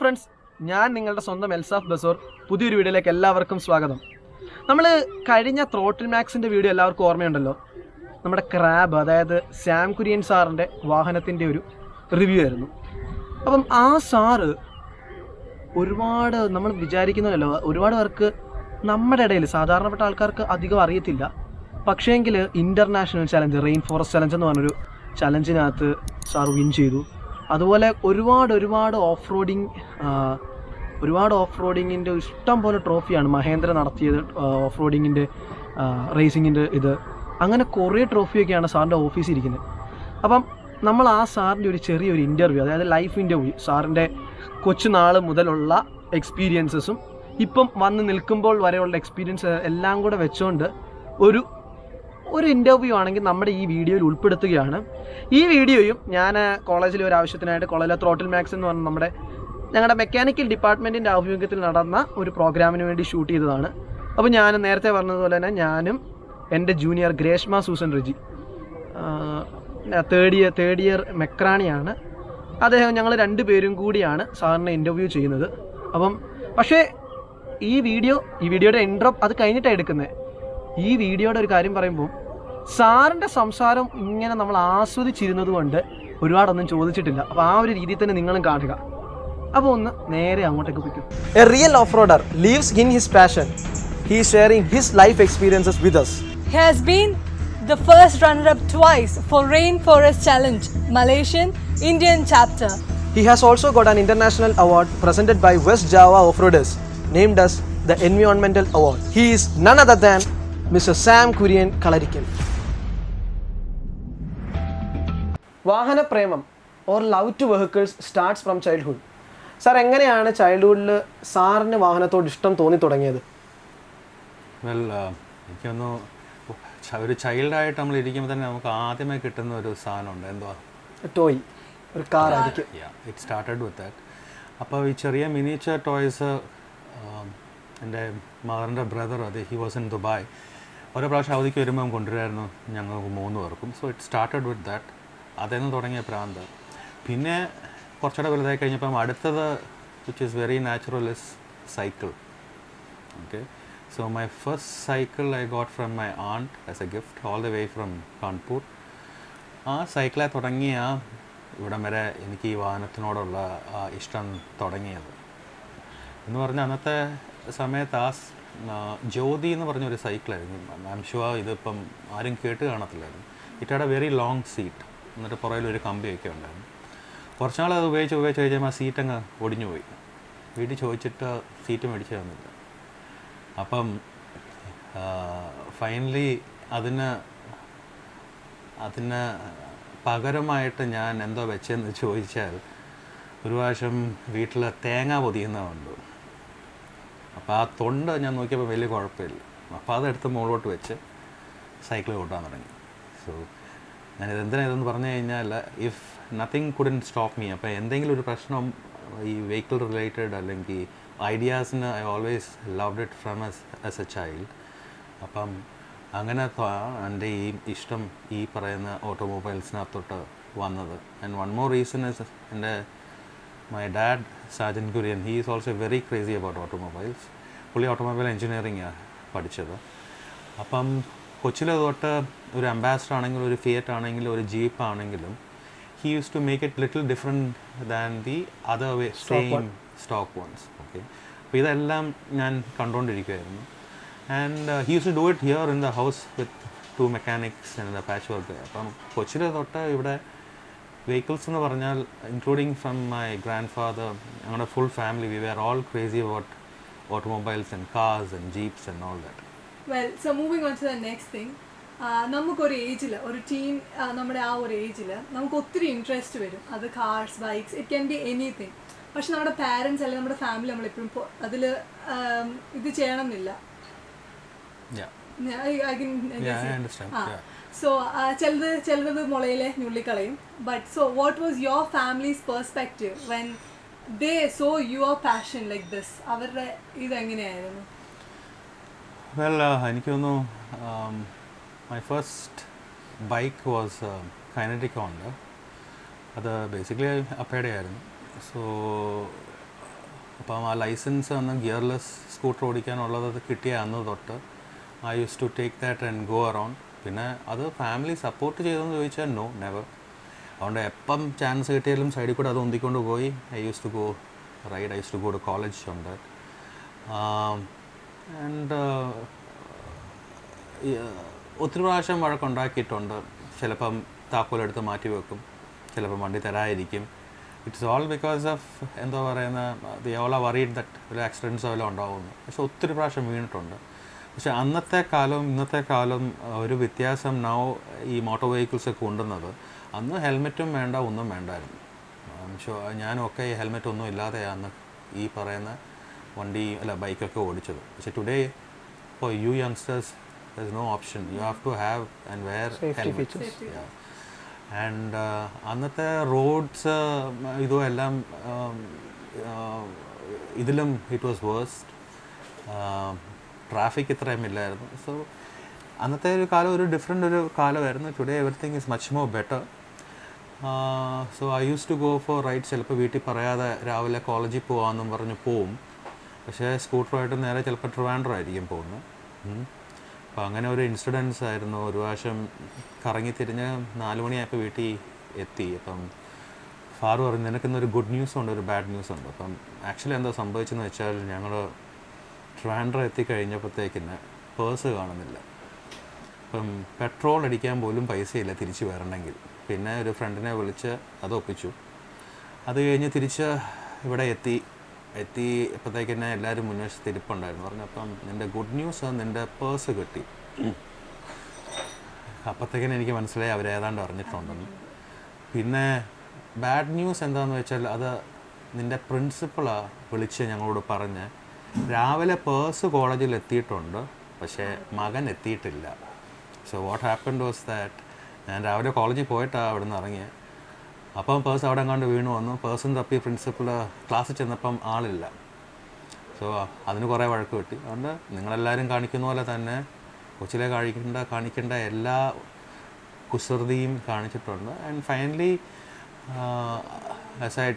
Friends, ഞാൻ നിങ്ങളുടെ സ്വന്തം എൽസാഫ് ബസോർ. പുതിയൊരു വീഡിയോയിലേക്ക് എല്ലാവർക്കും സ്വാഗതം. നമ്മൾ കഴിഞ്ഞ ത്രോട്ടിൽ മാക്സിൻ്റെ വീഡിയോ എല്ലാവർക്കും ഓർമ്മയുണ്ടല്ലോ. നമ്മുടെ ക്രാബ്, അതായത് സാം കുര്യൻ സാറിൻ്റെ വാഹനത്തിൻ്റെ ഒരു റിവ്യൂ ആയിരുന്നു. അപ്പം ആ സാറ് ഒരുപാട് നമ്മൾ വിചാരിക്കുന്നതല്ലോ, ഒരുപാട് പേർക്ക് നമ്മുടെ ഇടയിൽ സാധാരണപ്പെട്ട ആൾക്കാർക്ക് അധികം അറിയത്തില്ല. പക്ഷേങ്കിൽ international challenge, rain forest challenge എന്ന് പറഞ്ഞൊരു ചലഞ്ചിനകത്ത് സാർ വിൻ ചെയ്തു. അതുപോലെ ഒരുപാട് ഓഫ് റോഡിങ്ങിൻ്റെ ഇഷ്ടം പോലെ ട്രോഫിയാണ് മഹേന്ദ്ര നടത്തിയത്. ഓഫ് റോഡിങ്ങിൻ്റെ റേസിങ്ങിൻ്റെ അങ്ങനെ കുറേ ട്രോഫിയൊക്കെയാണ് സാറിൻ്റെ ഓഫീസിൽ ഇരിക്കുന്നത്. അപ്പം നമ്മൾ ആ സാറിൻ്റെ ഒരു ചെറിയൊരു ഇൻ്റർവ്യൂ, അതായത് ലൈഫ് ഇൻ്റർവ്യൂ, സാറിൻ്റെ കൊച്ചുനാൾ മുതലുള്ള എക്സ്പീരിയൻസസും ഇപ്പം വന്ന് നിൽക്കുമ്പോൾ വരെയുള്ള എക്സ്പീരിയൻസ് എല്ലാം കൂടെ വെച്ചുകൊണ്ട് ഒരു ഇൻ്റർവ്യൂ ആണെങ്കിൽ നമ്മുടെ ഈ വീഡിയോയിൽ ഉൾപ്പെടുത്തുകയാണ്. ഈ വീഡിയോയും ഞാൻ കോളേജിലെ ഒരു ആവശ്യത്തിനായിട്ട് കോളേജിലെ ത്രോട്ടിൽ മാക്സ് എന്ന് പറഞ്ഞ ഞങ്ങളുടെ മെക്കാനിക്കൽ ഡിപ്പാർട്ട്മെൻറ്റിൻ്റെ ആഭിമുഖ്യത്തിൽ നടന്ന ഒരു പ്രോഗ്രാമിന് വേണ്ടി ഷൂട്ട് ചെയ്തതാണ്. അപ്പോൾ ഞാൻ നേരത്തെ പറഞ്ഞതുപോലെ തന്നെ ഞാനും എൻ്റെ junior Greeshma Susan Reji, third year മെക്രാണിയാണ് അദ്ദേഹം. ഞങ്ങൾ രണ്ടുപേരും കൂടിയാണ് സാറിനെ ഇൻ്റർവ്യൂ ചെയ്യുന്നത്. പക്ഷേ ഈ വീഡിയോയുടെ ഇൻട്രോ അത് കഴിഞ്ഞിട്ടാണ് എടുക്കുന്നത്. ഈ വീഡിയോയുടെ ഒരു കാര്യം പറയുമ്പോൾ സാറിൻ്റെ സംസാരം ഇങ്ങനെ നമ്മൾ ആസ്വദിച്ചിരുന്നത് കൊണ്ട് ഒരുപാടൊന്നും ചോദിച്ചിട്ടില്ല. അപ്പോൾ ആ ഒരു രീതിയിൽ തന്നെ നിങ്ങളും കാണുക. അപ്പോൾ ഒന്ന് നേരെ അങ്ങോട്ടേക്ക് പോയിക്കും. A real off roader lives in his passion. He is sharing his life experiences with us. He has been the first runner-up twice for Rainforest Challenge, Malaysian Indian chapter. He has also got an international award presented by West Java Offroaders, named as the Environmental Award. He is none other than Mr. Sam Kurian Kalarikan. വാഹന പ്രേമം or love to vehicles starts from childhood. Sir, എങ്ങനെയാണ് ചൈൽഡ്ഹുഡിൽ സാറിന് വാഹനത്തോട് ഇഷ്ടം തോന്നി തുടങ്ങിയത്? എനിക്കൊന്ന് ഒരു ചൈൽഡായിട്ട് നമ്മൾ ഇരിക്കുമ്പോൾ തന്നെ നമുക്ക് ആദ്യമേ കിട്ടുന്ന ഒരു സാധനമുണ്ട്, എന്തുവാ, ടോയ്, ഒരു കാർ ആയിരിക്കും. It started with that. അപ്പോൾ ഈ ചെറിയ മിനിയേച്ചർ ടോയ്സ് എൻ്റെ മദറിൻ്റെ brother, he was in Dubai, ഓരോ പ്രാവശ്യം അവധിക്ക് വരുമ്പം കൊണ്ടുവരുമായിരുന്നു ഞങ്ങൾക്ക് 3 പേർക്കും. So it started with that. അതെന്ന് തുടങ്ങിയ പ്രാന്ത്. പിന്നെ കുറച്ചുകൂടെ വലുതായി കഴിഞ്ഞപ്പം അടുത്തത്, which is very natural, is cycle. Okay, so my first cycle I got from my aunt as a gift all the way from Kanpur. ആ സൈക്കിളെ തുടങ്ങിയ ഇവിടം വരെ എനിക്ക് ഈ വാഹനത്തിനോടുള്ള ഇഷ്ടം തുടങ്ങിയത് എന്ന് പറഞ്ഞാൽ, അന്നത്തെ സമയത്ത് ജ്യോതി എന്ന് പറഞ്ഞൊരു സൈക്കിളായിരുന്നു. ഐ എം ഷുവർ ഇതിപ്പം ആരും കേട്ട് കാണത്തില്ലായിരുന്നു. It had a very long seat, എന്നിട്ട് പുറകിലൊരു കമ്പിയൊക്കെ ഉണ്ടായിരുന്നു. കുറച്ച് നാൾ അത് ഉപയോഗിച്ച് കഴിയുമ്പോൾ ആ സീറ്റ് അങ്ങ് ഒടിഞ്ഞു പോയി. വീട്ടിൽ ചോദിച്ചിട്ട് സീറ്റ് മേടിച്ചു തന്നില്ല. അപ്പം ഫൈനലി അതിന് പകരമായിട്ട് ഞാൻ എന്തോ വെച്ചെന്ന് ചോദിച്ചാൽ, ഒരു പ്രാവശ്യം വീട്ടിൽ തേങ്ങ പൊതിയുന്നതുണ്ട്. അപ്പോൾ ആ തൊണ്ട് ഞാൻ നോക്കിയപ്പോൾ വലിയ കുഴപ്പമില്ല. അപ്പോൾ അതെടുത്ത് മുകളിലോട്ട് വെച്ച് സൈക്കിൾ ഓട്ടാൻ തുടങ്ങി. സോ ഞാനിതെന്തിനാ പറഞ്ഞു കഴിഞ്ഞാൽ, if nothing couldn't stop me. അപ്പോൾ എന്തെങ്കിലും ഒരു പ്രശ്നം ഈ വെഹിക്കിൾ റിലേറ്റഡ് അല്ലെങ്കിൽ ഐഡിയാസിന് I always loved it from as a child. അപ്പം അങ്ങനെ എൻ്റെ ഈ ഇഷ്ടം ഈ പറയുന്ന ഓട്ടോമൊബൈൽസിനകത്തോട്ട് വന്നത്. And one more reason is my dad Sajan Kurian. He is also very crazy about automobiles. Automobile ഓട്ടോമൊബൈൽ എഞ്ചിനീയറിംഗാണ് പഠിച്ചത്. അപ്പം കൊച്ചിലെ തൊട്ട് ഒരു അംബാസഡർ ആണെങ്കിലും ഒരു ഫിയറ്റ് ആണെങ്കിലും ഒരു ജീപ്പ് ആണെങ്കിലും he use to make it little different than the other way same stock ones. Okay, അപ്പോൾ ഇതെല്ലാം ഞാൻ കണ്ടുകൊണ്ടിരിക്കുമായിരുന്നു. And he use to do it here in the house with 2 mechanics and the patch work. അപ്പം കൊച്ചിലെ തൊട്ട് ഇവിടെ vehicles എന്ന് പറഞ്ഞാൽ, including from my grandfather, ഞങ്ങളുടെ full family, we were all crazy about automobiles and cars and jeeps and all that. Well, so moving on to the next thing, നമുക്കൊരു ഏജിൽ, ഒരു ടീൻ, നമ്മുടെ ആ ഒരു ഏജിൽ നമുക്ക് ഒത്തിരി ഇൻട്രസ്റ്റ് വരും. അത് cars, bikes, it can be anything. പക്ഷെ നമ്മുടെ പാരൻസ് അല്ലെങ്കിൽ നമ്മുടെ ഫാമിലി നമ്മളെപ്പോഴും അതിൽ ഇത് ചെയ്യണം എന്നില്ല. സോ ചിലത് മുളയിലെ ഞുള്ളിക്കളയും. But so what was your family's perspective when they saw your passion like this? അവരുടെ ഇതെങ്ങനെയായിരുന്നു? എനിക്ക് തോന്നുന്നു my first bike was Kinetic Honda. അത് ബേസിക്കലി അപ്പയുടെ ആയിരുന്നു. സോ അപ്പം ആ ലൈസൻസ് അന്ന് ഗിയർലെസ് സ്കൂട്ടർ ഓടിക്കാനുള്ളത് കിട്ടിയ അന്ന് തൊട്ട് I use to take that and go around. പിന്നെ അത് ഫാമിലി സപ്പോർട്ട് ചെയ്തെന്ന് ചോദിച്ചാൽ നോ, നെവർ. അതുകൊണ്ട് എപ്പം ചാൻസ് കിട്ടിയാലും സൈഡിൽ കൂടെ അത് ഒന്നിക്കൊണ്ട് പോയി I use to go ride. I use to go to college ഉണ്ട്. ആൻഡ് ഒത്തിരി പ്രാവശ്യം വഴക്കുണ്ടാക്കിയിട്ടുണ്ട്. ചിലപ്പം താക്കോലെടുത്ത് മാറ്റി വെക്കും, ചിലപ്പം വണ്ടി തരാതിരിക്കും. ഇറ്റ്സ് ഓൾ ബിക്കോസ് ഓഫ് എന്താ പറയുന്ന the all are worried that ഒരു ആക്സിഡൻറ്റ്സോ വല്ലതും ഉണ്ടാവുന്നു. പക്ഷെ ഒത്തിരി പ്രാവശ്യം വീണിട്ടുണ്ട്. പക്ഷെ അന്നത്തെ കാലവും ഇന്നത്തെ കാലം ഒരു വ്യത്യാസം നൗ ഈ മോട്ടോർ വെഹിക്കിൾസൊക്കെ കൊണ്ടുവന്നത്. അന്ന് ഹെൽമെറ്റും വേണ്ട, ഒന്നും വേണ്ടായിരുന്നു. ഞാനൊക്കെ ഈ ഹെൽമെറ്റ് ഒന്നും ഇല്ലാതെയാണ് ഈ പറയുന്ന വണ്ടി ബൈക്കൊക്കെ ഓടിച്ചത്. പക്ഷെ today for you youngsters there is no option. You have to have and wear helmet. And അന്നത്തെ റോഡ്സ് ഇതും എല്ലാം ഇതിലും ഇറ്റ് വാസ് വേഴ്സ്റ്റ്. ട്രാഫിക് ഇത്രയും ഇല്ലായിരുന്നു. സോ അന്നത്തെ ഒരു കാലം ഒരു ഡിഫറെൻ്റ് ഒരു കാലമായിരുന്നു. Today everything is much more better. So I use to go for ride. ചിലപ്പോൾ വീട്ടിൽ പറയാതെ രാവിലെ കോളേജിൽ പോകാമെന്നും പറഞ്ഞ് പോവും. പക്ഷേ സ്കൂട്ടറുമായിട്ട് നേരെ ചിലപ്പോൾ ട്രിവാൻഡ്രം ആയിരിക്കും പോകുന്നത്. അപ്പോൾ അങ്ങനെ ഒരു ഇൻസിഡൻസ് ആയിരുന്നു. ഒരു പ്രാവശ്യം കറങ്ങി തിരിഞ്ഞ് 4 മണിയായപ്പോൾ വീട്ടിൽ എത്തി. അപ്പം ഫാറ് പറഞ്ഞു നിനക്കിന്നൊരു ഗുഡ് ന്യൂസ് ഉണ്ട്, ഒരു ബാഡ് ന്യൂസ് ഉണ്ട്. അപ്പം ആക്ച്വലി എന്താ സംഭവിച്ചെന്ന് വെച്ചാൽ ഞങ്ങൾ ട്രിവാൻഡ്രം എത്തിക്കഴിഞ്ഞപ്പോഴത്തേക്കിന് പേഴ്സ് കാണുന്നില്ല. അപ്പം പെട്രോൾ അടിക്കാൻ പോലും പൈസയില്ല തിരിച്ച് വരണമെങ്കിൽ. പിന്നെ ഒരു ഫ്രണ്ടിനെ വിളിച്ച് അത് ഒപ്പിച്ചു. അത് കഴിഞ്ഞ് തിരിച്ച് ഇവിടെ എത്തിയപ്പോഴത്തേക്കിന്നെ എല്ലാവരും മുൻവശത്ത് ഇരിപ്പുണ്ടായിരുന്നു. പറഞ്ഞപ്പം നിൻ്റെ ഗുഡ് ന്യൂസ് നിൻ്റെ പേഴ്സ് കിട്ടി. അപ്പോഴത്തേക്കിനും എനിക്ക് മനസ്സിലായി അവരേതാണ്ട് അറിഞ്ഞിട്ടുണ്ടെന്ന്. പിന്നെ ബാഡ് ന്യൂസ് എന്താണെന്ന് വെച്ചാൽ അത് നിൻ്റെ പ്രിൻസിപ്പളാണ് വിളിച്ച് ഞങ്ങളോട് പറഞ്ഞ് രാവിലെ പേഴ്സ് കോളേജിൽ എത്തിയിട്ടുണ്ട്, പക്ഷേ മകൻ എത്തിയിട്ടില്ല. So what happened was that ഞാൻ രാവിലെ കോളേജിൽ പോയിട്ടാണ് അവിടെ നിന്ന് ഇറങ്ങിയത്. അപ്പം പേഴ്സ് അവിടെ എങ്ങാണ്ട് വീണു വന്നു. പേഴ്സും തപ്പി പ്രിൻസിപ്പൾ ക്ലാസ്സിൽ ചെന്നപ്പം ആളില്ല. സോ അതിന് കുറേ വഴക്ക് കിട്ടി. അതുകൊണ്ട് നിങ്ങളെല്ലാവരും കാണിക്കുന്ന പോലെ തന്നെ കൊച്ചിലെ കാണിക്കേണ്ട എല്ലാ കുസൃതിയും കാണിച്ചിട്ടുണ്ട്. And finally as I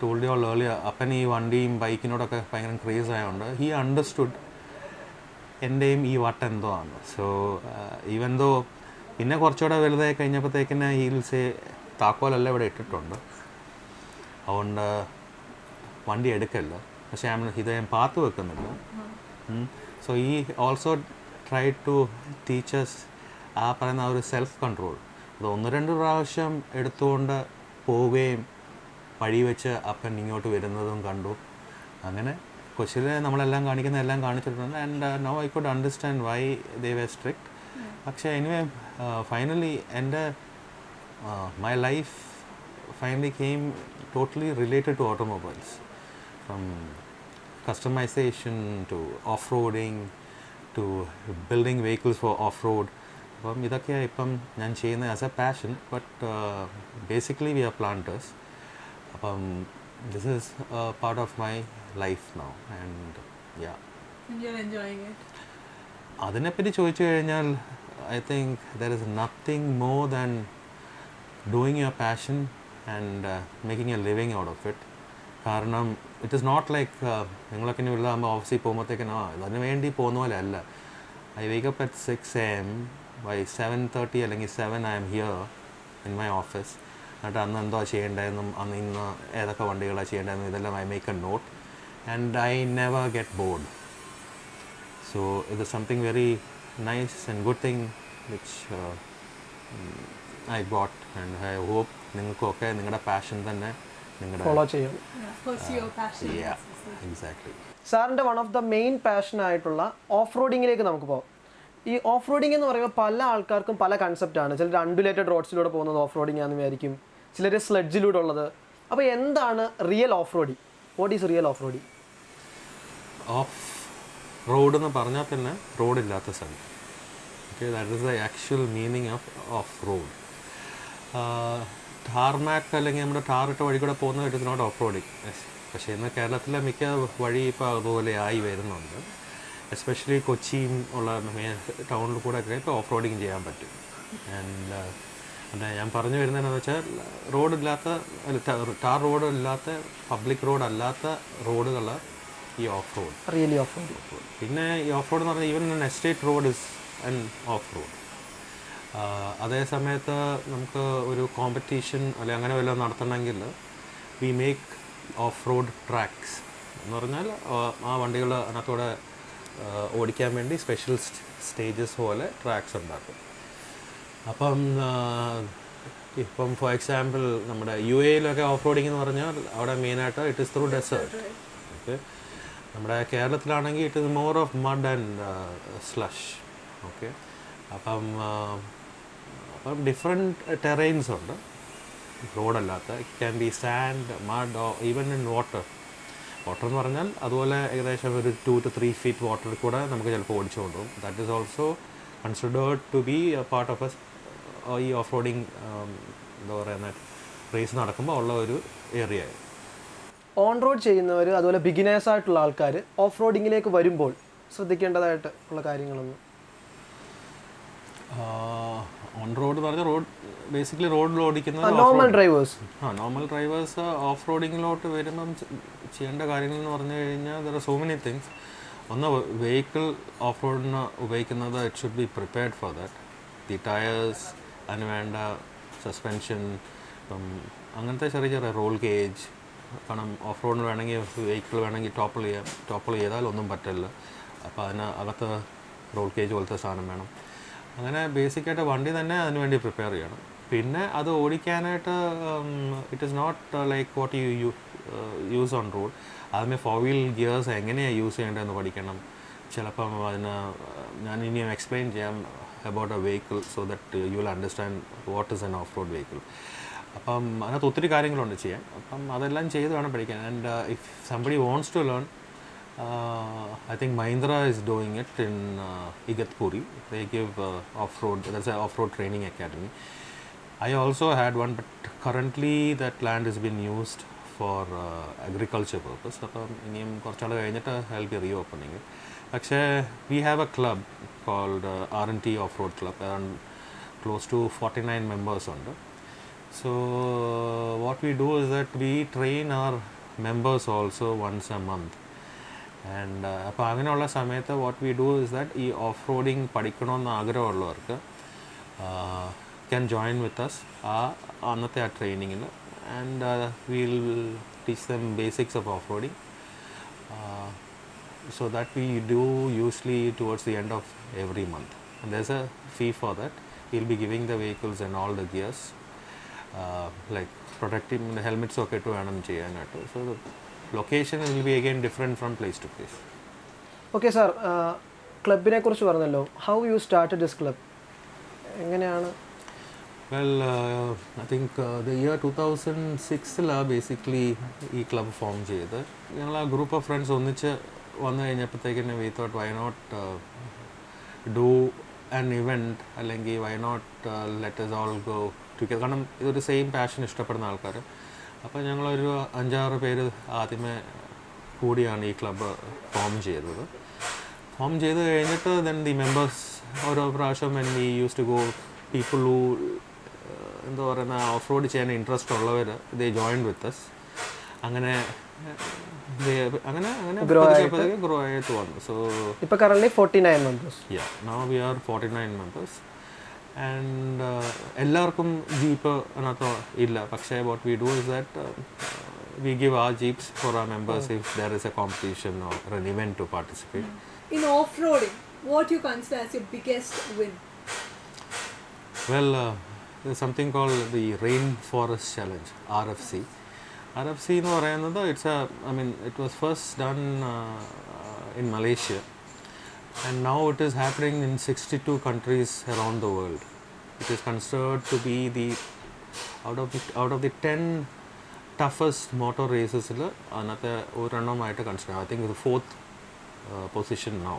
told you all earlier, അപ്പൻ ഈ വണ്ടിയും ബൈക്കിനോടൊക്കെ ഭയങ്കര ക്രേസ് ആയതുകൊണ്ട് ഹി അണ്ടർസ്റ്റുഡ് എൻ്റെയും ഈ വട്ട് എന്തോ ആണ്. സോ ഈവൻ ദോ പിന്നെ കുറച്ചുകൂടെ വലുതായി കഴിഞ്ഞപ്പോഴത്തേക്കിന് ഹീൽസ് താക്കോലെല്ലാം ഇവിടെ ഇട്ടിട്ടുണ്ട്, അതുകൊണ്ട് വണ്ടി എടുക്കല്ല. പക്ഷേ ഇത് ഞാൻ പാത്ത് വെക്കുന്നില്ല. സോ ഈ ഓൾസോ ട്രൈ ടു ടീച്ചേഴ്സ് ആ പറയുന്ന ആ ഒരു സെൽഫ് കൺട്രോൾ. അത് 1-2 പ്രാവശ്യം എടുത്തുകൊണ്ട് പോവുകയും വഴി വെച്ച് അപ്പൻ ഇങ്ങോട്ട് വരുന്നതും കണ്ടു. അങ്ങനെ കൊച്ചിലെ നമ്മളെല്ലാം കാണിക്കുന്ന എല്ലാം കാണിച്ചിട്ടുണ്ട്. And now I could understand why they were strict. പക്ഷേ എനിവേ ഫൈനലി എൻ്റെ my life finally came totally related to automobiles. From customization to off roading to building vehicles for off road. അപ്പം ഇതൊക്കെയാണ് ഇപ്പം ഞാൻ ചെയ്യുന്നത് as a passion. But basically we are planters. അപ്പം this is part of my life now. And yeah, അതിനെപ്പറ്റി ചോദിച്ചു കഴിഞ്ഞാൽ I think there is nothing more than doing your passion and making A living out of it. കാരണം it is not like നിങ്ങളൊക്കെ ഇനി വലുതാകുമ്പോൾ ഓഫീസിൽ പോകുമ്പോഴത്തേക്കിനും അതിന് വേണ്ടി പോകുന്ന പോലെ അല്ല. I wake up at 6 AM. By 7:30 അല്ലെങ്കിൽ 7 I am here in my office. എന്നിട്ട് അന്ന് എന്തോ ചെയ്യേണ്ടതെന്നും അന്ന് ഇന്ന് ഏതൊക്കെ വണ്ടികളാണ് ചെയ്യേണ്ടതെന്നും ഇതെല്ലാം I make a note. And I never get bored. So ഇത് something very nice and good thing which I got. And I hope നിങ്ങൾക്കൊക്കെ നിങ്ങളുടെ പാഷൻ തന്നെ നിങ്ങളുടെ ഫോളോ ചെയ്യും. എക്സാക്ട്ലി. സാറിൻ്റെ വൺ ഓഫ് ദ മെയിൻ പാഷനായിട്ടുള്ള ഓഫ് റോഡിങ്ങിലേക്ക് നമുക്ക് പോകാം. ഈ ഓഫ് റോഡിംഗ് എന്ന് പറയുമ്പോൾ പല ആൾക്കാർക്കും പല കൺസെപ്റ്റാണ്. ചിലർ അൺഡുലേറ്റഡ് റോഡ്സിലൂടെ പോകുന്നത് ഓഫ് റോഡിംഗ് ആണെന്ന് വിചാരിക്കും, ചിലർ സ്ലെഡ്ജിലൂടെ ഉള്ളത്. അപ്പോൾ എന്താണ് real off roading? What is real off roading? Off road എന്ന് പറഞ്ഞാൽ തന്നെ റോഡില്ലാത്ത സ്ഥലം. Okay, that is the actual meaning of road. Tarmac അല്ലെങ്കിൽ നമ്മുടെ ടാറിട്ട വഴി കൂടെ പോകുന്നത് it is not off roading. പക്ഷേ ഇന്ന് കേരളത്തിലെ മിക്ക വഴി ഇപ്പോൾ അതുപോലെ ആയി വരുന്നുണ്ട്. എസ്പെഷ്യലി കൊച്ചിയും ഉള്ള ടൗണിൽ കൂടെ ഒക്കെ ഇപ്പോൾ ഓഫ് റോഡിങ് ചെയ്യാൻ പറ്റും. ആൻഡ് അതെ, ഞാൻ പറഞ്ഞു വരുന്നതെന്ന് വെച്ചാൽ റോഡില്ലാത്ത ടാർ റോഡില്ലാത്ത പബ്ലിക് റോഡ് അല്ലാത്ത റോഡുകൾ ഈ off road, really off road. പിന്നെ ഈ ഓഫ് റോഡ് എന്ന് പറഞ്ഞാൽ even estate road is an off road. അതേ സമയത്ത് നമുക്ക് ഒരു കോമ്പറ്റീഷൻ അല്ലെങ്കിൽ അങ്ങനെ വല്ലതും നടത്തണമെങ്കിൽ we make off road tracks എന്ന് പറഞ്ഞാൽ ആ വണ്ടികൾ അതിനകത്തൂടെ ഓടിക്കാൻ വേണ്ടി സ്പെഷ്യൽ സ്റ്റേജസ് പോലെ ട്രാക്സ് ഉണ്ടാക്കും. അപ്പം ഇപ്പം ഫോർ എക്സാമ്പിൾ നമ്മുടെ UAE ഓഫ് റോഡിംഗ് എന്ന് പറഞ്ഞാൽ അവിടെ മെയിനായിട്ട് it is through desert. Okay, നമ്മുടെ കേരളത്തിലാണെങ്കിൽ it is more of mud and slush. Okay, അപ്പം ഡിഫറെൻറ്റ് ടെറൈൻസ് ഉണ്ട് റോഡല്ലാത്ത. It can be sand, mud, even in water എന്ന് പറഞ്ഞാൽ അതുപോലെ ഏകദേശം ഒരു 2 to 3 feet വാട്ടറിൽ കൂടെ നമുക്ക് ചിലപ്പോൾ ഓടിച്ചു കൊണ്ടുപോകും. That is also considered to be a part of ഈ ഓഫ് റോഡിങ് എന്താ പറയുന്ന റേസ് നടക്കുമ്പോൾ ഉള്ള ഒരു ഏരിയ. ഓൺ റോഡ് ചെയ്യുന്നവർ അതുപോലെ ബിഗിനേഴ്സ് ആയിട്ടുള്ള ആൾക്കാർ ഓഫ് റോഡിങ്ങിലേക്ക് വരുമ്പോൾ ശ്രദ്ധിക്കേണ്ടതായിട്ട് ഉള്ള കാര്യങ്ങളൊന്നും? ഓൺ റോഡ് എന്ന് പറഞ്ഞാൽ ബേസിക്കലി റോഡിൽ ഓടിക്കുന്ന നോർമൽ ഡ്രൈവേഴ്സ് ഓഫ് റോഡിങ്ങിലോട്ട് വരുമ്പം ചെയ്യേണ്ട കാര്യങ്ങൾ എന്ന് പറഞ്ഞു കഴിഞ്ഞാൽ there are so many things. ഒന്ന്, വെഹിക്കിൾ ഓഫ് റോഡിന് ഉപയോഗിക്കുന്നത് it should be prepared for that. The tyres, അതിന് വേണ്ട സസ്പെൻഷൻ, ഇപ്പം അങ്ങനത്തെ ചെറിയ ചെറിയ റോൾ ഗേജ്. കാരണം ഓഫ് റോഡിന് വേണമെങ്കിൽ വെഹിക്കിൾ വേണമെങ്കിൽ ടോപ്പിൾ ചെയ്താൽ ഒന്നും പറ്റില്ല. അപ്പോൾ അതിന് അകത്ത് റോൾ ഗേജ് പോലത്തെ സാധനം വേണം. അങ്ങനെ ബേസിക്കായിട്ട് വണ്ടി തന്നെ അതിന് വേണ്ടി പ്രിപ്പയർ ചെയ്യണം. പിന്നെ അത് ഓടിക്കാനായിട്ട് it is not like what you use on road. ആദ്യമേ 4 wheel ഗിയേഴ്സ് എങ്ങനെയാണ് യൂസ് ചെയ്യേണ്ടതെന്ന് പഠിക്കണം. ചിലപ്പം അതിന് ഞാൻ ഇനിയും എക്സ്പ്ലെയിൻ ചെയ്യാം about A vehicle so that you will understand what is an off road vehicle. അപ്പം അതിനകത്ത് ഒത്തിരി കാര്യങ്ങളുണ്ട് ചെയ്യാൻ. അപ്പം അതെല്ലാം ചെയ്ത് വേണം പഠിക്കാൻ. And if somebody wants to learn, I think Mahindra is doing it in Igatpuri. They give off-road, that's an off-road training academy. I also had one, but currently that land has been used for agriculture purpose. അപ്പം ഇനിയും കുറച്ചാൾ കഴിഞ്ഞിട്ട് I'll be reopening it. പക്ഷേ we have a club called R&T Off-Road Club, and close to 49 members ഉണ്ട്. So what we do is that we train our members also once a month. And അപ്പോൾ അങ്ങനെയുള്ള സമയത്ത് what we do is that ഈ off roading പഠിക്കണമെന്ന് ആഗ്രഹമുള്ളവർക്ക് can join with us അന്നത്തെ ആ ട്രെയിനിങ്ങിൽ. And will teach them basics of off roading. So that we do usually towards the end of every month. And there's a fee for that. Will be giving the vehicles and all the gears, like protective helmets ഒക്കെ ഇട്ട് വേണം ചെയ്യാനായിട്ട്. So location will be again different from place to place. Okay sir, ക്ലബിനെ കുറിച്ച് പറഞ്ഞല്ലോ. How you started this club? എങ്ങനെയാണ്? Well, I think the year 2006 basically ഈ club form ചെയ്ത് ഞങ്ങൾ ആ ഗ്രൂപ്പ് ഓഫ് ഫ്രണ്ട്സ് ഒന്നിച്ച് വന്നു കഴിഞ്ഞപ്പോഴത്തേക്കിന് we thought why not do an event, അല്ലെങ്കിൽ why not let us all go together. കാരണം ഇതൊരു സെയിം പാഷൻ ഇഷ്ടപ്പെടുന്ന ആൾക്കാർ. അപ്പോൾ ഞങ്ങളൊരു 5-6 പേര് ആദ്യമേ കൂടിയാണ് ഈ ക്ലബ്ബ് ഫോം ചെയ്തത്. ഫോം ചെയ്ത് കഴിഞ്ഞിട്ട് ദെൻ ദി മെമ്പേഴ്സ് ഓരോ പ്രാവശ്യം when we use to go, people who എന്താ പറയുന്ന ഓഫ് റോഡ് ചെയ്യാൻ ഇൻട്രസ്റ്റ് ഉള്ളവർ ദേ ജോയിൻ വിത്ത് അസ്. അങ്ങനെ ഗ്രോ ആയിട്ട് വന്നു. സോ ഇപ്പോൾ current 49 members. Yeah, now we are 49 members. And എല്ലാവർക്കും ജീപ്പ് അതിനകത്ത് ഇല്ല. പക്ഷേ what we do is that we give our jeeps for our members if there is a competition or an event to participate. In off-roading, what you consider as your biggest win? Well, there's something called the Rainforest Challenge, RFC. RFC എന്ന് പറയുന്നത് it was first done in Malaysia. And now it is happening in 62 countries around the world. It is considered to be the out of the 10 toughest motor races another oranamayitte consider. I think the 4th position now.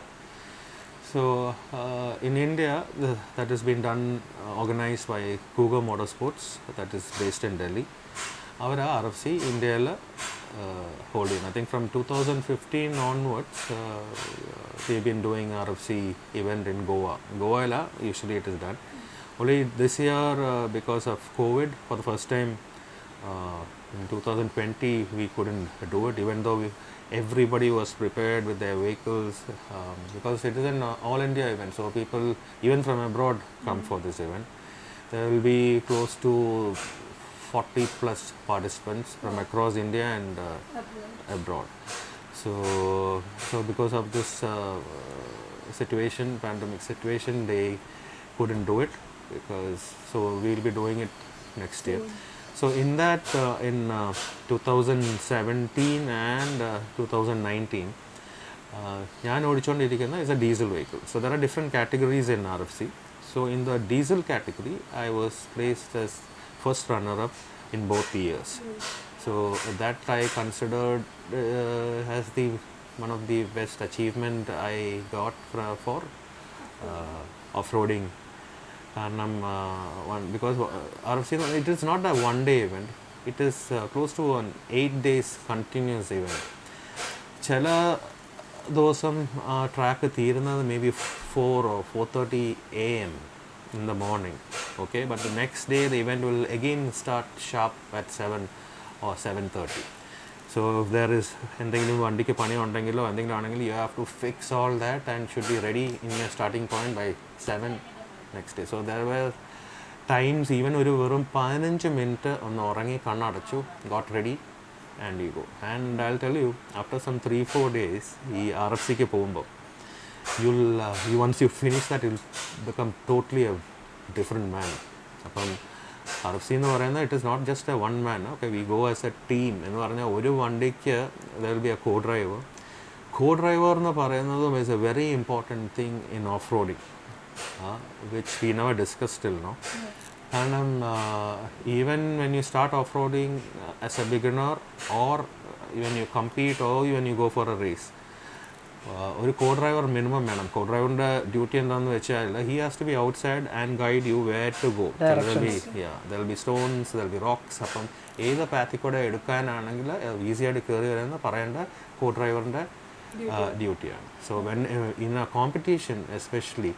So in India that has been done organized by Cougar Motorsports, that is based in Delhi. Our RFC India holding. I think from 2015 onwards we've been doing RFC event in Goa. Goa usually it is done. Only this year, because of COVID, for the first time in 2020, we couldn't do it, even though everybody was prepared with their vehicles, because it is an all India event. So people, even from abroad, come for this event. There will be close to 40 plus participants from across India and abroad. So because of this situation, pandemic situation, they couldn't do it, because so we'll be doing it next year. So in that, in 2017 and 2019, ഞാൻ ഓടിച്ചുകൊണ്ടിരിക്കുന്ന is a diesel vehicle. So there are different categories in RFC. So in the diesel category, I was placed as first runner-up in both years. So that I considered as the one of the best achievement I got for off-roading. Because RFC, it is not a one-day event. It is close to an 8 days continuous event. ചില ദിവസം track തീരുന്നത് may be 4 or 4:30 AM in the morning. Okay, but the next day the event will again start sharp at 7 or 7:30. So if there is എന്തെങ്കിലും വണ്ടിക്ക് പണി ഉണ്ടെങ്കിലോ എന്തെങ്കിലും ആണെങ്കിലും you have to fix all that and should be ready in your starting point by 7 next day. So there were times even ഒരു വെറും 15 minute ഒന്ന് ഉറങ്ങി കണ്ണടച്ചു, got ready and you go. And I'll tell you, after some 3-4 days ഈ RFCക്ക് പോകുമ്പോൾ once you finish that, you'll become totally a different man. അപ്പം RFC എന്ന് പറയുന്നത് it is not just a one man. Okay, we go as a team എന്ന് പറഞ്ഞാൽ ഒരു വണ്ടിക്ക് there will be a co driver. Co driver എന്ന് പറയുന്നതും is a very important thing in off roading, which we never discuss still now. കാരണം even when you start off roading as a beginner or when you compete or when you go for a race, ഒരു co driver minimum വേണം. കോ ഡ്രൈവറിൻ്റെ duty എന്താണെന്ന് വെച്ചാൽ he has to be outside and guide you where to go. There will be stones, there will be rocks. അപ്പം ഏത് പാത്തിൽ കൂടെ എടുക്കാനാണെങ്കിൽ easy ആയിട്ട് കയറി വരുന്ന പറയേണ്ട കോ ഡ്രൈവറിൻ്റെ ഡ്യൂട്ടിയാണ്. So when in a competition especially,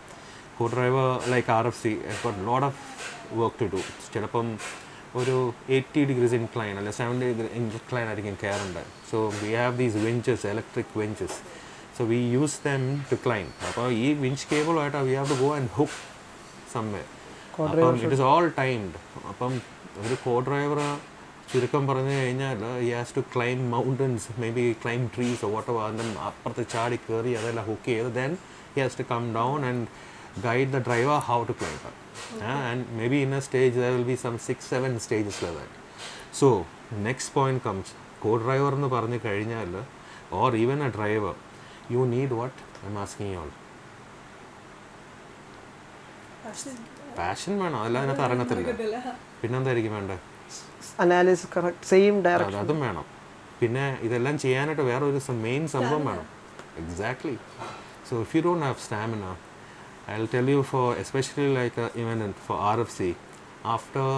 co driver like RFC got lot of work to do. ചിലപ്പം ഒരു 80 degrees incline അല്ലെ 70 incline ആയിരിക്കും കയറേണ്ടത്. So we have these winches, electric winches. So we use them to climb. അപ്പോൾ ഈ winch കേബിളുമായിട്ട് we have to go and hook somewhere. അപ്പം it is all timed. അപ്പം ഒരു കോ ഡ്രൈവർ ചുരുക്കം പറഞ്ഞു കഴിഞ്ഞാൽ he has to climb mountains, maybe climb trees or whatever, and then അപ്പുറത്ത് ചാടി കയറി അതെല്ലാം ഹുക്ക് ചെയ്ത് then he has to come down and guide the driver how to climb up. And maybe in a stage there will be some 6-7 stages like that. So next point comes, co driver എന്ന് പറഞ്ഞു കഴിഞ്ഞാൽ or even a driver, you need what? I'm asking you all. Passion വേണം, അല്ല അതിനകത്ത് ഇറങ്ങത്തില്ല. പിന്നെന്തായിരിക്കും വേണ്ടത്? Analysis, correct, same direction, അതും വേണം. പിന്നെ ഇതെല്ലാം ചെയ്യാനായിട്ട് വേറെ ഒരു മെയിൻ സംഭവം വേണം. Exactly. So if you don't have stamina, I will tell you for especially like even for RFC, after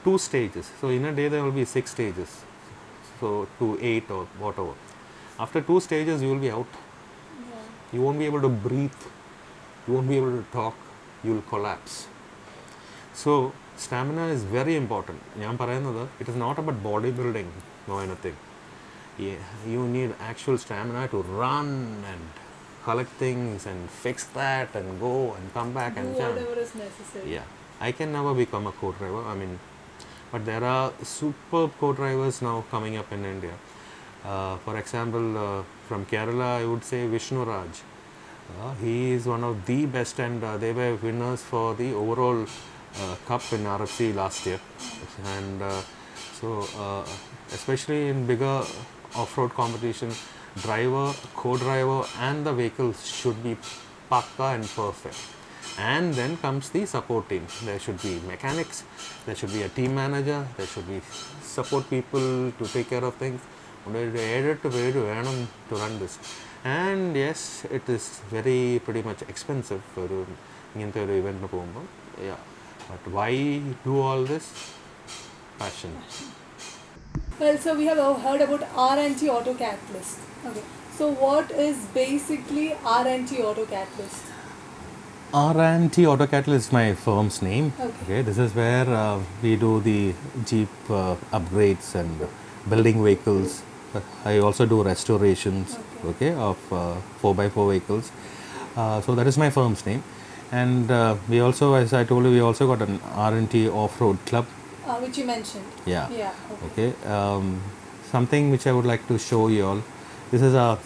2 stages, so in a day there will be 6 stages, so to 8 or whatever. After 2 stages you will be out. You won't be able to breathe, you won't be able to talk, you will collapse. So stamina is very important. ഞാൻ പറയുന്നത് it is not about bodybuilding or anything. You need actual stamina to run and collect things and fix that and go and come back and jump. Whatever is necessary. Yeah, I can never become a co-driver. I mean, but there are superb co-drivers now coming up in India. For example, from Kerala, I would say Vishnu Raj. He is one of the best, and they were winners for the overall cup in RFC last year. And so, especially in bigger off-road competition, driver, co-driver, and the vehicles should be pakka and perfect. And then comes the support team. There should be mechanics, there should be a team manager, there should be support people to take care of things. വേണം to run this. And yes, it is pretty much expensive for ഇങ്ങനത്തെ ഒരു ഇവൻറ്റിന് പോകുമ്പോൾ. Yeah, but why do all this? Passion. Well, so we have heard about R&T Auto Catalyst. Okay, so what is basically R&T Auto Catalyst? R&T AutoCattle is my firm's name. Okay, this is where we do the Jeep upgrades and building vehicles. I also do restorations, okay, of 4x4 vehicles. So that is my firm's name. And we also, as I told you, we also got an R&T off-road club. Which you mentioned. Yeah. Yeah. Okay. Something which I would like to show you all. This is our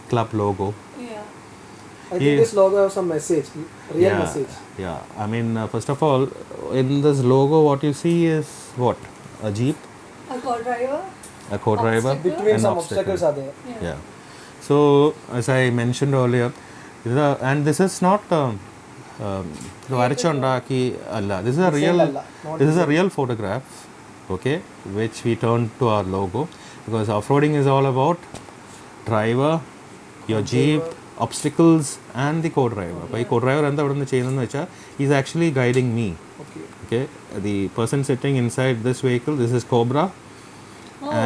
club logo. Yeah. I think this logo has some message, real Yeah, message. yeah. I mean, first of all, in this logo, what you see is what? A Jeep, A co-driver. a co-driver, Obstacle. Between an some obstacle. obstacles are there. Yeah. So, as I mentioned earlier, and this is not വരച്ചുണ്ടാക്കി അല്ല. This is a real. അല്ല, not This is a real photograph, okay, which we turned to our logo, because off-roading is all about driver, your Jeep, obstacles, and the co-driver. അപ്പോൾ ഈ co-driver എന്താ ഇവിടെ നിന്ന് ചെയ്യുന്നതെന്ന് വെച്ചാൽ is actually guiding me. Okay, the person sitting inside this vehicle, this is Cobra,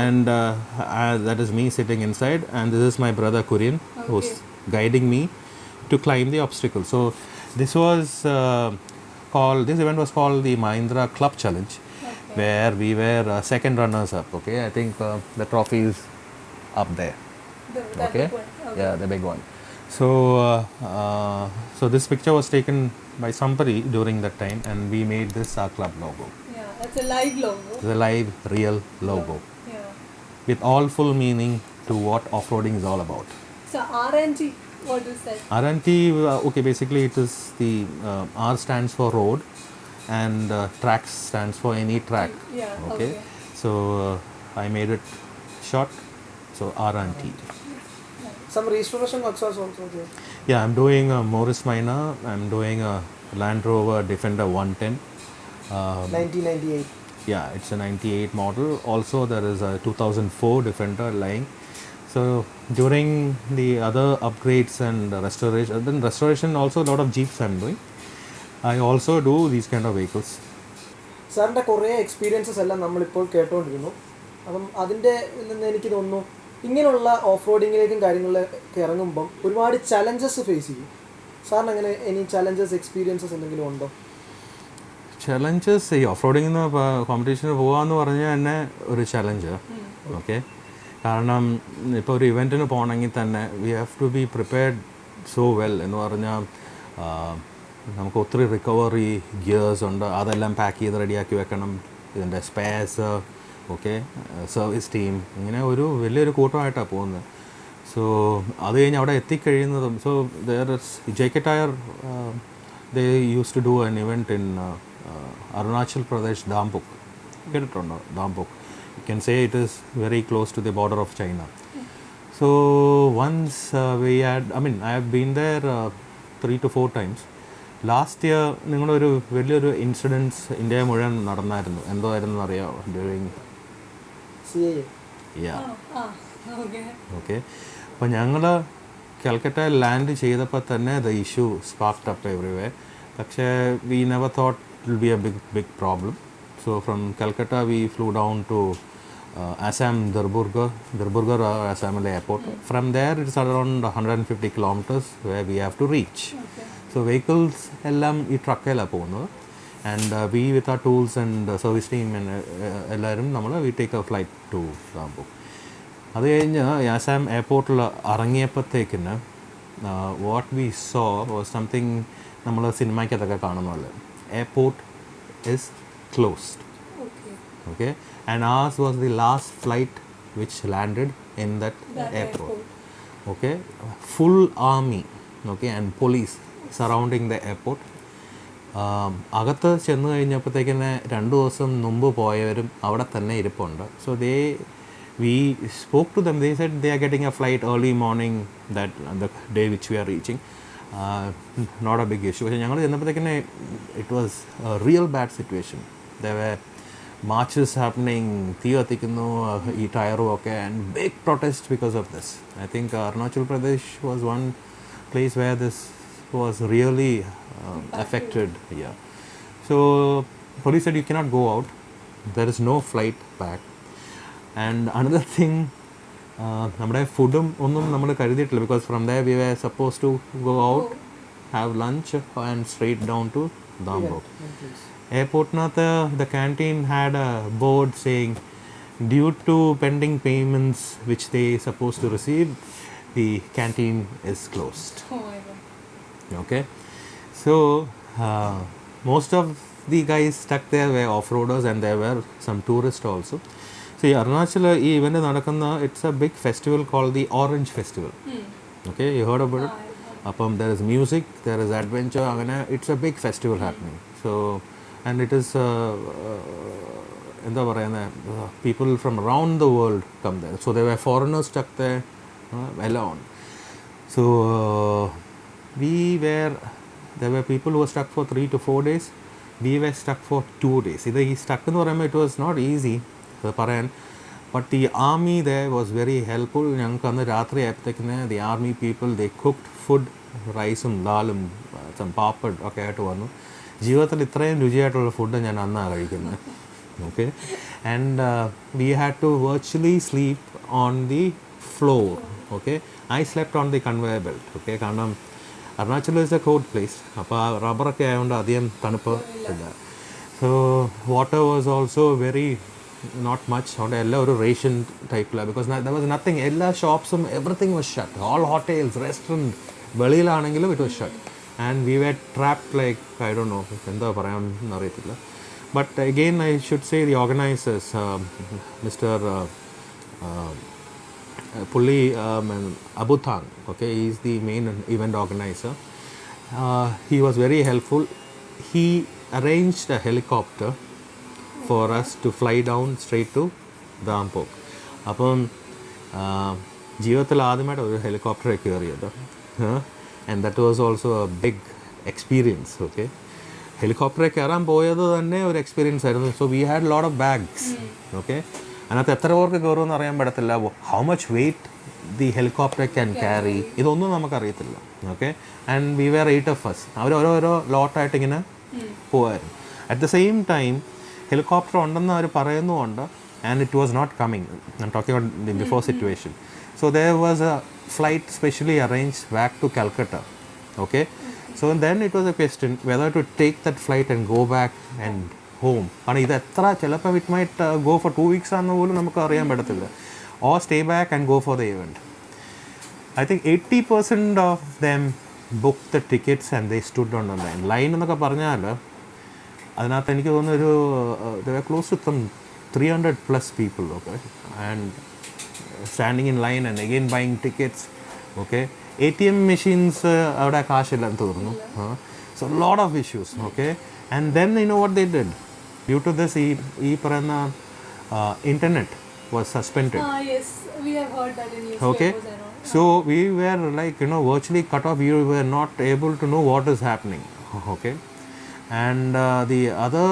and that is me sitting inside, and this is my brother Kurian, who's guiding me to climb the obstacle. So this was this event was called the Mahindra Club Challenge, where we were second runners up. Okay, I think the trophy is up there. That Okay, big one. yeah, the big one. So so this picture was taken by somebody during that time, and we made this our club logo. Yeah, that's a live logo. The live real logo Yeah. with all full meaning to what off-roading is all about. So R&T, what is that? R&T, okay, basically it is the R stands for road, and tracks stands for any track. Yeah. Okay, so I made it short, so R&T. Some restoration works are also there. Yeah, I'm doing a Morris Minor, I'm doing a Land Rover Defender 110. 1998. Yeah, it's a 98 model. Also there is a 2004 Defender lying. So during the other upgrades and restoration, then restoration also a lot of Jeeps I'm doing. I also do these kind of vehicles. സാറിൻ്റെ കുറേ experiences എല്ലാം നമ്മളിപ്പോൾ കേട്ടുകൊണ്ടിരുന്നു. അപ്പം അതിൻ്റെ നിന്ന് എനിക്ക് തോന്നുന്നു ഇങ്ങനെയുള്ള ഓഫ് റോഡിങ്ങിലേക്കും കാര്യങ്ങളിലൊക്കെ ഇറങ്ങുമ്പം ഒരുപാട് ചലഞ്ചസ് ഫേസ് ചെയ്യും. സാറിന് അങ്ങനെ എനി ചലഞ്ചസ് എക്സ്പീരിയൻസസ് എന്തെങ്കിലും ഉണ്ടോ? ചലഞ്ചസ് ഈ ഓഫ് റോഡിങ്ങിന് കോമ്പറ്റീഷന് പോകാമെന്ന് പറഞ്ഞാൽ തന്നെ ഒരു ചലഞ്ച്. ഓക്കെ, കാരണം ഇപ്പോൾ ഒരു ഇവൻറ്റിന് പോകണമെങ്കിൽ തന്നെ we have to be prepared so well. എന്ന് പറഞ്ഞാൽ നമുക്ക് ഒത്തിരി റിക്കവറി ഗിയേഴ്സ് ഉണ്ട്, അതെല്ലാം പാക്ക് ചെയ്ത് റെഡിയാക്കി വെക്കണം. ഇതിൻ്റെ സ്പെയർസ്, ഓക്കെ, സർവീസ് ടീം, ഇങ്ങനെ ഒരു വലിയൊരു കൂട്ടമായിട്ടാണ് പോകുന്നത്. സോ അത് കഴിഞ്ഞ് അവിടെ എത്തിക്കഴിയുന്നതും so there is JK Tyre, they used to do an event in Arunachal Pradesh, Dhampuk. കേട്ടിട്ടുണ്ടോ? Dhampuk. You can say it is very close to the border of China. So once I have been there 3 to 4 times. Last year നിങ്ങളൊരു വലിയൊരു incidents India മുഴുവൻ നടന്നായിരുന്നു. എന്തോ ആയിരുന്നു അറിയാമോ? During CAA. Okay, അപ്പോൾ ഞങ്ങൾ കൽക്കട്ടയിൽ ലാൻഡ് ചെയ്തപ്പോൾ തന്നെ the issue sparked up everywhere. പക്ഷേ we never thought it will be a big problem. So from Calcutta we flew down to Assam, Dirburgar, Assamile airport. From there it's around 150 kilometers where we have to reach. So vehicles എല്ലാം ഈ ട്രക്കിലാണ് പോകുന്നത്. And we with our tools and service team and എല്ലാവരും നമ്മൾ we take a flight to Dhampuk. അത് കഴിഞ്ഞ് ആസാം എയർപോർട്ടിൽ ഇറങ്ങിയപ്പോഴത്തേക്കിന് what we saw was something നമ്മൾ സിനിമയ്ക്കകത്തൊക്കെ കാണുന്നതല്ലേ. Airport is closed. Okay, and ours was the last flight which landed in that airport. Okay, full army, okay, and police surrounding the airport. അകത്ത് ചെന്ന് കഴിഞ്ഞപ്പോഴത്തേക്കിന് 2 ദിവസം മുമ്പ് പോയവരും അവിടെ തന്നെ ഇരിപ്പുണ്ട്. So we spoke to them. They said they are getting a flight early morning that the day which we are reaching. Not a big issue. പക്ഷേ ഞങ്ങൾ ചെന്നപ്പോഴത്തേക്കിന് it was a real bad situation. There were marches happening, തീ കത്തിക്കുന്നു, ഈ ടയറും ഒക്കെ, and big protest because of this. I think Arunachal Pradesh was one place where this was really affected. Yeah. So police said you cannot go out. There is no flight back. And another thing, നമ്മുടെ ഫുഡും ഒന്നും നമ്മൾ കരുതിയിട്ടില്ല. Because from there we were supposed to go out have lunch and straight down to Dambok. Airportnathu the canteen had a board saying due to pending payments which they supposed to receive, the canteen is closed. Oh my god. Okay, so most of the guys stuck there were off-roaders and there were some tourists also. So ഈ അരുണാചൽ ഈ event നടക്കുന്ന it's a big festival called the orange festival. Okay, you heard about it? അപ്പം there is music, there is adventure, അങ്ങനെ it's a big festival happening. So and it is എന്താ പറയുന്നത്, people from around the world come there. So there were foreigners stuck there alone. So there were people who were stuck for 3 to 4 days. We were stuck for 2 days. Either he stuck in the പറയുമ്പോൾ it was not easy പറയാൻ, but the army there was very helpful. ഞങ്ങൾക്ക് അന്ന് രാത്രി ആയപ്പോഴത്തേക്കിന് the army people they cooked food, റൈസും ദാലും some papad ഒക്കെ ആയിട്ട് വന്നു. ജീവിതത്തിൽ ഇത്രയും രുചിയായിട്ടുള്ള ഫുഡ് ഞാൻ അന്നാണ് കഴിക്കുന്നത്. Okay, and we had to virtually sleep on the floor. Okay, I slept on the conveyor belt. Okay, കാരണം Arunachal is a cold place. അപ്പോൾ റബ്ബറൊക്കെ ആയതുകൊണ്ട് അധികം തണുപ്പ് ഇല്ല. So water was also very not much. അവിടെ എല്ലാം ഒരു റേഷൻ ടൈപ്പിലാണ്. Because there was nothing. എല്ലാ ഷോപ്സും everything was shut. All hotels, restaurant, വെളിയിലാണെങ്കിലും it was shut. And we were trapped like I don't know എന്താ പറയാമെന്ന് അറിയത്തില്ല. But again I should say the organisers, mister Pulli Abuthan, okay, he is the main event organizer. He was very helpful. He arranged a helicopter for us to fly down straight to Dampok. അപ്പം ജീവിതത്തിൽ ആദ്യമായിട്ട് ഒരു helicopter കയറിയത്, and that was also a big experience. Okay, ഹെലികോപ്റ്ററിൽ കയറാൻ പോയത് തന്നെ ഒരു എക്സ്പീരിയൻസ് ആയിരുന്നു. So we had lot of bags. Okay, അതിനകത്ത് എത്ര പേർക്ക് കയറുമെന്ന് അറിയാൻ പറ്റത്തില്ല. How much weight the helicopter can carry, ഇതൊന്നും നമുക്കറിയത്തില്ല. Okay, and we were 8 of us. അവർ ഓരോരോ ലോട്ടായിട്ട് ഇങ്ങനെ പോകായിരുന്നു. At the same time helicopter ഉണ്ടെന്ന് അവർ പറയുന്നുമുണ്ട്, and it was not coming. I am talking about the before situation. So there was a flight specially arranged back to Calcutta. Okay, so then it was a question whether to take that flight and go back and home. കാരണം ഇത് എത്ര ചിലപ്പോൾ it might go for 2 weeks ആണെന്ന് പോലും നമുക്ക് അറിയാൻ പറ്റത്തില്ല. Or stay back and go for the event. I think 80% of them book the tickets and they stood on the line. Line എന്നൊക്കെ പറഞ്ഞാൽ അതിനകത്ത് എനിക്ക് തോന്നുന്നൊരു close to 300+ people. Okay, and standing in line and again buying tickets. Okay, ATM machines അവിടെ കാശില്ലെന്ന് തോന്നുന്നു. So lot of issues. Okay, and then you know what they did? Due to this, ഈ പറയുന്ന internet was suspended. Yes, we have heard that in newspapers. Okay, so we were like, you know, virtually cut off. We were not able to know what is happening. Okay, and the other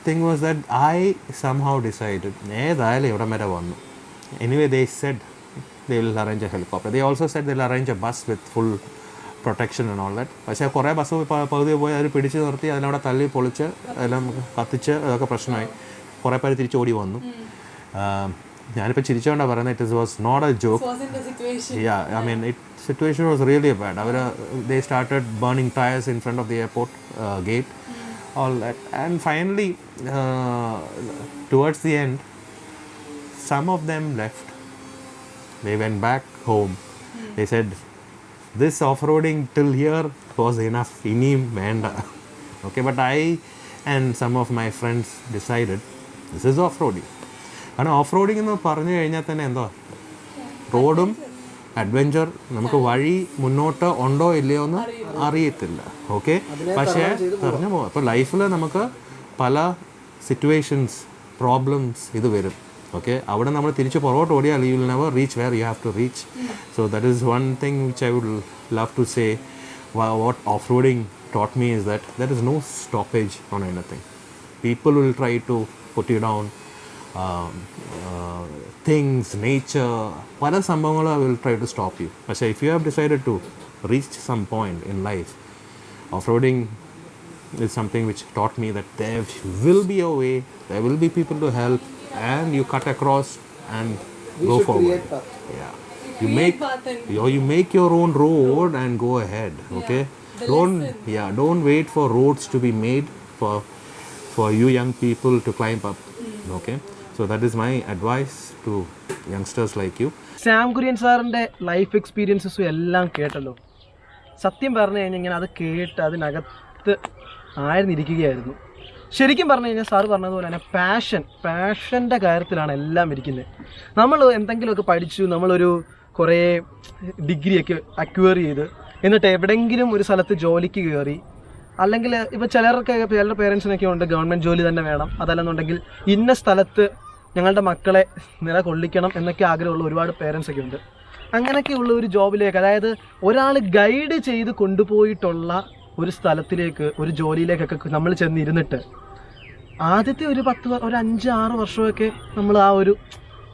thing was that I somehow decided, ഏതായാലും ഇവിടെ വരെ വന്നു. Anyway, they said they will arrange a helicopter. They also said they'll arrange a bus with full protection and all that. പക്ഷേ കുറേ bus പകുതി പോയി അവർ പിടിച്ച് നിർത്തി, അതിനവിടെ തള്ളി പൊളിച്ച് എല്ലാം കത്തിച്ച് അതൊക്കെ പ്രശ്നമായി. കുറേ പേര് തിരിച്ചോടി വന്നു. ഞാനിപ്പോൾ ചിരിച്ചുകൊണ്ടാണ് പറയുന്നത്, it was not a joke. Yeah, I mean situation was really bad. അവർ they started burning tyres in front of the airport gate, all that. And finally towards the end some of them left. They went back home. They said, this off-roading till here was enough. Inim venda. Okay, but I and some of my friends decided this is off-roading. കാരണം of-roading എന്ന് പറഞ്ഞു കഴിഞ്ഞാൽ തന്നെ എന്തോ റോഡും adventure, നമുക്ക് വഴി മുന്നോട്ട് ഉണ്ടോ ഇല്ലയോ എന്ന് അറിയത്തില്ല. ഓക്കെ, പക്ഷേ പറഞ്ഞു പോകാം. അപ്പോൾ ലൈഫിൽ നമുക്ക് പല സിറ്റുവേഷൻസ്, പ്രോബ്ലംസ് ഇത് വരും. ഓക്കെ, അവിടെ നമ്മൾ തിരിച്ച് പുറകോട്ട് ഓടിയാൽ you will never reach where you have to reach. So that is one thing which I would love to say. What off-roading taught me is that there is no stoppage on anything. People will try to put you down. Things, nature, pala sambhavangala will try to stop you. But if you have decided to reach some point in life, off-roading is something which taught me that there will be a way, there will be people to help, and you cut across and go forward. Yeah. You make your own road and go ahead. Okay, Don't wait for roads to be made for you young people to climb up. Okay, so that is my advice to youngsters like you. Sam Kurian സാറിൻ്റെ life എക്സ്പീരിയൻസസും എല്ലാം കേട്ടല്ലോ. സത്യം പറഞ്ഞു കഴിഞ്ഞാൽ അത് കേട്ട് അതിനകത്ത് ആയിരുന്നിരിക്കുകയായിരുന്നു. ശരിക്കും പറഞ്ഞു കഴിഞ്ഞാൽ സാറ് പറഞ്ഞതുപോലെ തന്നെ പാഷൻ്റെ കാര്യത്തിലാണ് എല്ലാം ഇരിക്കുന്നത്. നമ്മൾ എന്തെങ്കിലുമൊക്കെ പഠിച്ചു, നമ്മളൊരു കുറേ ഡിഗ്രിയൊക്കെ അക്വയർ ചെയ്ത് എന്നിട്ട് എവിടെയെങ്കിലും ഒരു സ്ഥലത്ത് ജോലിക്ക് കയറി, അല്ലെങ്കിൽ ഇപ്പോൾ ചിലരുടെ പേരൻസിനൊക്കെ ഉണ്ട് ഗവൺമെൻറ് ജോലി തന്നെ വേണം, അതല്ലെന്നുണ്ടെങ്കിൽ ഇന്ന സ്ഥലത്ത് ഞങ്ങളുടെ മക്കളെ നിലകൊള്ളിക്കണം എന്നൊക്കെ ആഗ്രഹമുള്ള ഒരുപാട് പേരൻസൊക്കെ ഉണ്ട്. അങ്ങനെയൊക്കെയുള്ള ഒരു ജോബിലേക്ക്, അതായത് ഒരാൾ ഗൈഡ് ചെയ്ത് കൊണ്ടുപോയിട്ടുള്ള ഒരു സ്ഥലത്തിലേക്ക്, ഒരു ജോലിയിലേക്കൊക്കെ നമ്മൾ ചെന്നിരുന്നിട്ട് ആദ്യത്തെ ഒരു 5-6 വർഷമൊക്കെ നമ്മൾ ആ ഒരു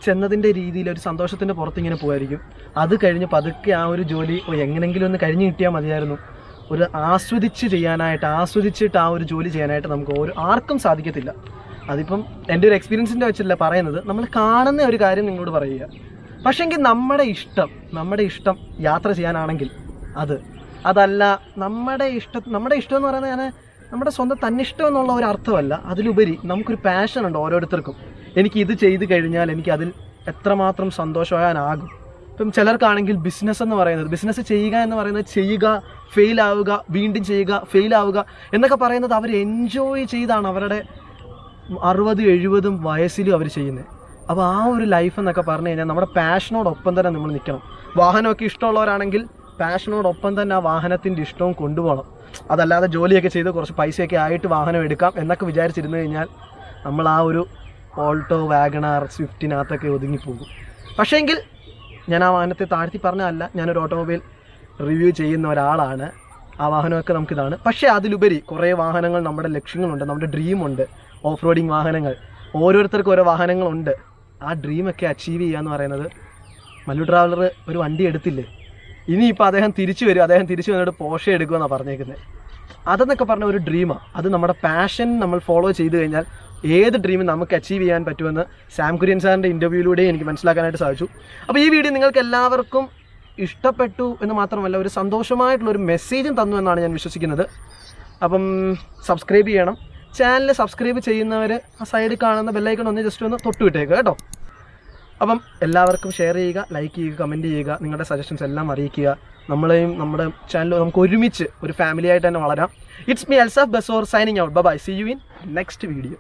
ചെന്നതിൻ്റെ രീതിയിൽ ഒരു സന്തോഷത്തിൻ്റെ പുറത്തിങ്ങനെ പോകുമായിരിക്കും. അത് കഴിഞ്ഞ് പതുക്കെ ആ ഒരു ജോലി എങ്ങനെയെങ്കിലും ഒന്ന് കഴിഞ്ഞ് കിട്ടിയാൽ മതിയായിരുന്നു. ഒരു ആസ്വദിച്ചിട്ട് ആ ഒരു ജോലി ചെയ്യാനായിട്ട് നമുക്ക് ആർക്കും സാധിക്കത്തില്ല. അതിപ്പം എൻ്റെ ഒരു എക്സ്പീരിയൻസിൻ്റെ വെച്ചല്ല പറയുന്നത്, നമ്മൾ കാണുന്ന ഒരു കാര്യം നിങ്ങളോട് പറയുക. പക്ഷേങ്കിൽ നമ്മുടെ ഇഷ്ടം യാത്ര ചെയ്യാനാണെങ്കിൽ അതല്ല നമ്മുടെ ഇഷ്ടം എന്ന് പറയുന്നത് ഞാൻ നമ്മുടെ സ്വന്തം തന്നിഷ്ടം എന്നുള്ള ഒരു അർത്ഥമല്ല. അതിലുപരി നമുക്കൊരു പാഷനുണ്ട് ഓരോരുത്തർക്കും. എനിക്ക് ഇത് ചെയ്ത് കഴിഞ്ഞാൽ എനിക്ക് അതിൽ എത്രമാത്രം സന്തോഷമാകാനാകും. ഇപ്പം ചിലർക്കാണെങ്കിൽ ബിസിനസ് ചെയ്യുക എന്ന് പറയുന്നത് ചെയ്യുക, ഫെയിൽ ആവുക, വീണ്ടും ചെയ്യുക, ഫെയിൽ ആവുക എന്നൊക്കെ പറയുന്നത് അവർ എൻജോയ് ചെയ്താണ് അവരുടെ 60-70 വയസ്സിലും അവർ ചെയ്യുന്നത്. അപ്പോൾ ആ ഒരു ലൈഫ് എന്നൊക്കെ പറഞ്ഞു കഴിഞ്ഞാൽ നമ്മുടെ പാഷനോടൊപ്പം തന്നെ നമ്മൾ നിൽക്കണം. വാഹനമൊക്കെ ഇഷ്ടമുള്ളവരാണെങ്കിൽ പാഷനോടൊപ്പം തന്നെ ആ വാഹനത്തിൻ്റെ ഇഷ്ടവും കൊണ്ടുപോകണം. അതല്ലാതെ ജോലിയൊക്കെ ചെയ്ത് കുറച്ച് പൈസയൊക്കെ ആയിട്ട് വാഹനം എടുക്കാം എന്നൊക്കെ വിചാരിച്ചിരുന്നു കഴിഞ്ഞാൽ നമ്മൾ ആ ഒരു ഓൾട്ടോ, വാഗണാർ, സ്വിഫ്റ്റിനകത്തൊക്കെ ഒതുങ്ങിപ്പോകും. പക്ഷേങ്കിൽ ഞാൻ ആ വാഹനത്തെ താഴ്ത്തി പറഞ്ഞതല്ല, ഞാനൊരു ഓട്ടോമൊബൈൽ റിവ്യൂ ചെയ്യുന്ന ഒരാളാണ്. ആ വാഹനമൊക്കെ നമുക്കിതാണ്. പക്ഷേ അതിലുപരി കുറേ വാഹനങ്ങൾ, നമ്മുടെ ലക്ഷ്യങ്ങളുണ്ട്, നമ്മുടെ ഡ്രീമുണ്ട്. ഓഫ് റോഡിങ് വാഹനങ്ങൾ, ഓരോരുത്തർക്കും ഓരോ വാഹനങ്ങളുണ്ട്. ആ ഡ്രീമൊക്കെ അച്ചീവ് ചെയ്യുക എന്ന് പറയുന്നത്, മല്ലു ട്രാവലർ ഒരു വണ്ടി എടുത്തില്ലേ, ഇനിയിപ്പോൾ അദ്ദേഹം തിരിച്ചു വന്നിട്ട് പോർഷെ എടുക്കുമെന്നാണ് പറഞ്ഞേക്കുന്നത്. അതെന്നൊക്കെ പറഞ്ഞ ഒരു ഡ്രീമാണ്. അത് നമ്മുടെ പാഷൻ നമ്മൾ ഫോളോ ചെയ്ത് കഴിഞ്ഞാൽ ഏത് ഡ്രീമും നമുക്ക് അച്ചീവ് ചെയ്യാൻ പറ്റുമെന്ന് സാം കുര്യൻ സാറിൻ്റെ ഇൻ്റർവ്യൂയിലൂടെ എനിക്ക് മനസ്സിലാക്കാനായിട്ട് സാധിച്ചു. അപ്പോൾ ഈ വീഡിയോ നിങ്ങൾക്ക് എല്ലാവർക്കും ഇഷ്ടപ്പെട്ടു എന്ന് മാത്രമല്ല, ഒരു സന്തോഷമായിട്ടുള്ളൊരു മെസ്സേജും തന്നു എന്നാണ് ഞാൻ വിശ്വസിക്കുന്നത്. അപ്പം സബ്സ്ക്രൈബ് ചെയ്യണം. ചാനൽ സബ്സ്ക്രൈബ് ചെയ്യുന്നവർ ആ സൈഡിൽ കാണുന്ന ബെല്ലൈക്കൺ ജസ്റ്റ് ഒന്ന് തൊട്ട് വിട്ടേക്കുക കേട്ടോ. അപ്പം എല്ലാവർക്കും ഷെയർ ചെയ്യുക, ലൈക്ക് ചെയ്യുക, കമൻറ്റ് ചെയ്യുക, നിങ്ങളുടെ സജഷൻസ് എല്ലാം അറിയിക്കുക. നമ്മളെയും നമ്മുടെ ചാനലും നമുക്ക് ഒരുമിച്ച് ഒരു ഫാമിലി ആയിട്ട് തന്നെ വളരാം. ഇറ്റ്സ് മീ അൽസാഫ് ബസോർ signing out. Bye. See you in next video.